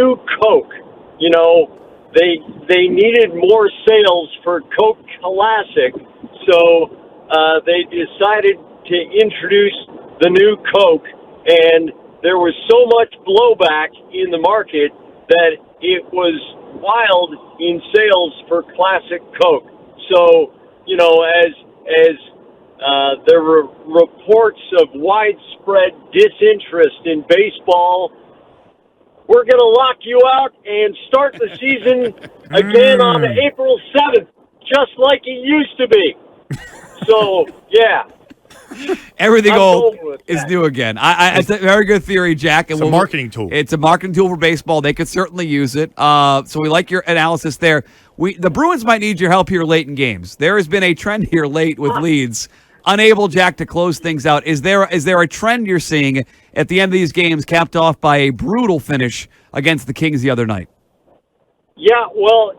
new Coke. They needed more sales for Coke Classic, so they decided to introduce the new Coke, and there was so much blowback in the market that it was wild in sales for Classic Coke. So, as there were reports of widespread disinterest in baseball, we're going to lock you out and start the season again on April 7th, just like it used to be. So, yeah. Everything old is new again. It's a very good theory, Jack. It's a marketing tool. It's a marketing tool for baseball. They could certainly use it. So we like your analysis there. The Bruins might need your help here late in games. There has been a trend here late with leads. Unable, Jack, to close things out. Is there a trend you're seeing at the end of these games capped off by a brutal finish against the Kings the other night? Yeah, well,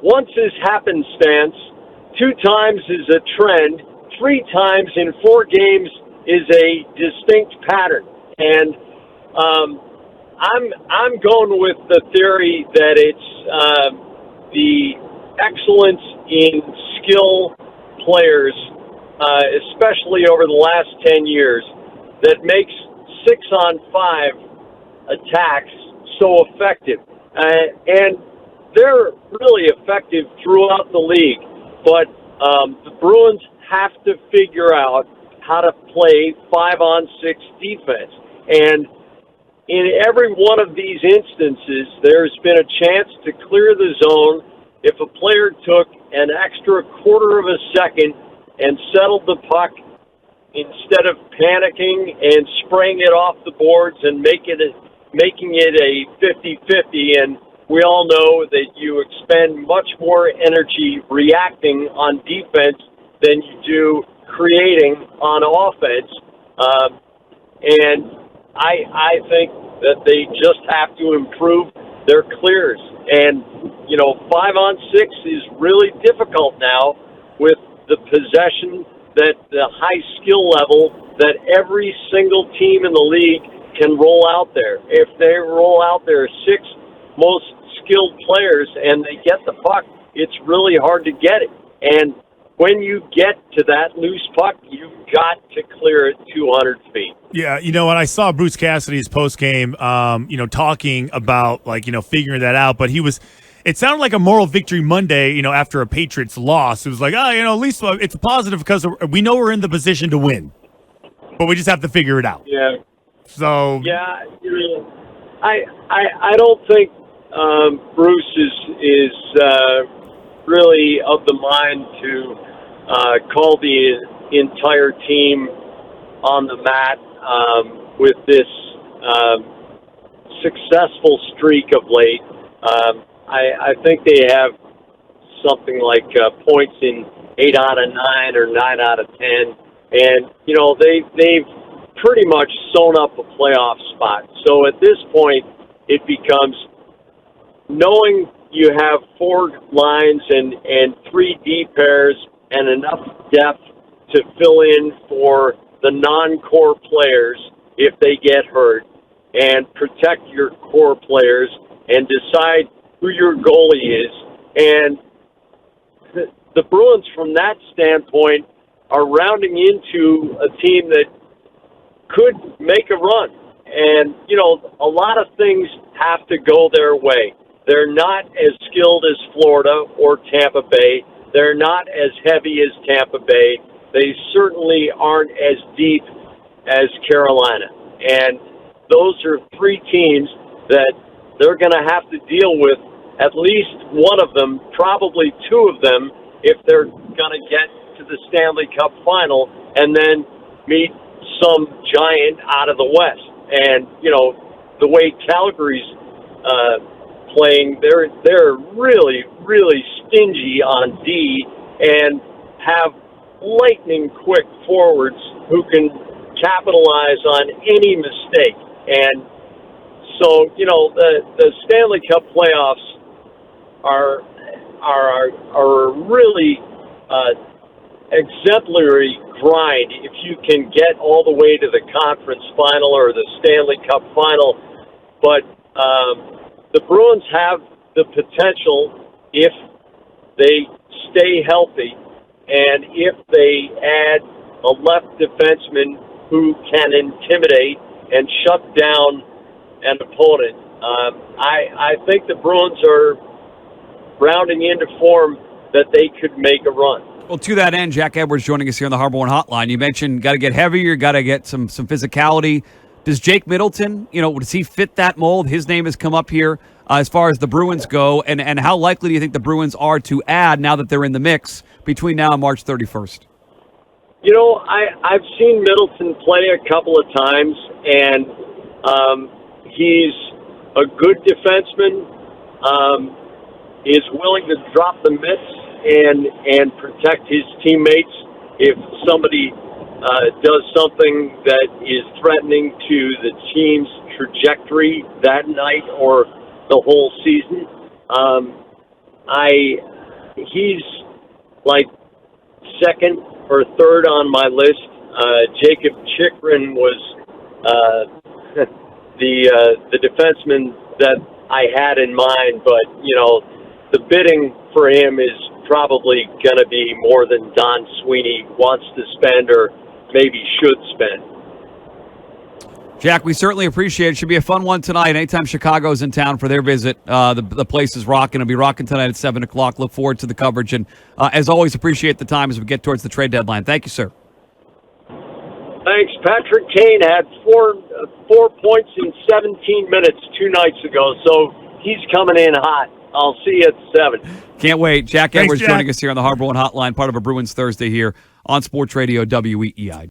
once is happenstance, 2 times is a trend, 3 times in 4 games is a distinct pattern. And I'm going with the theory that it's the excellence in skill players, especially over the last 10 years, that makes 6-on-5 attacks so effective. And they're really effective throughout the league. But the Bruins have to figure out how to play 5-on-6 defense. And in every one of these instances, there's been a chance to clear the zone if a player took an extra quarter of a second and settled the puck instead of panicking and spraying it off the boards and making it a 50-50. And we all know that you expend much more energy reacting on defense than you do creating on offense. And I think that they just have to improve their clears. And, 5-on-6 is really difficult now with the possession, that the high skill level that every single team in the league can roll out there. If they roll out their 6 most skilled players and they get the puck, it's really hard to get it. And when you get to that loose puck, you've got to clear it 200 feet. Yeah, when I saw Bruce Cassidy's postgame, talking about, figuring that out, but it sounded like a moral victory Monday, after a Patriots loss. It was like, at least it's a positive because we know we're in the position to win, but we just have to figure it out. Yeah. So. Yeah, I don't think Bruce is really of the mind to call the entire team on the mat with this successful streak of late. I think they have something like points in 8 out of 9 or 9 out of 10, and they've pretty much sewn up a playoff spot. So at this point, it becomes knowing you have 4 lines and 3 D pairs and enough depth to fill in for the non-core players if they get hurt, and protect your core players and decide who your goalie is. And the Bruins, from that standpoint, are rounding into a team that could make a run. And, a lot of things have to go their way. They're not as skilled as Florida or Tampa Bay. They're not as heavy as Tampa Bay. They certainly aren't as deep as Carolina. And those are 3 teams that they're going to have to deal with, at least one of them, probably 2 of them, if they're going to get to the Stanley Cup final and then meet some giant out of the West. And, the way Calgary's playing, they're really, really stingy on D and have lightning quick forwards who can capitalize on any mistake. And so, the Stanley Cup playoffs are really exemplary grind if you can get all the way to the conference final or the Stanley Cup final. But the Bruins have the potential, if they stay healthy and if they add a left defenseman who can intimidate and shut down an opponent. I think the Bruins are rounding into form that they could make a run. Well, to that end, Jack Edwards joining us here on the Harbor One Hotline. You mentioned got to get heavier, got to get some physicality. Does Jake Middleton, does he fit that mold? His name has come up here as far as the Bruins go, and how likely do you think the Bruins are to add now that they're in the mix between now and March 31st? I've seen Middleton play a couple of times, and he's a good defenseman, is willing to drop the mitts and protect his teammates if somebody does something that is threatening to the team's trajectory that night or the whole season. He's like second or third on my list. Jacob Chikrin was the defenseman that I had in mind, but the bidding for him is probably going to be more than Don Sweeney wants to spend or maybe should spend. Jack, we certainly appreciate it. Should be a fun one tonight. Anytime Chicago's in town for their visit, the place is rocking. It'll be rocking tonight at 7 o'clock. Look forward to the coverage. And as always, appreciate the time as we get towards the trade deadline. Thank you, sir. Thanks. Patrick Kane had 4 points in 17 minutes 2 nights ago, so he's coming in hot. I'll see you at 7. Can't wait. Jack Thanks, Edwards Jack. joining us here on the Harbor One Hotline, part of a Bruins Thursday here on Sports Radio WEEI.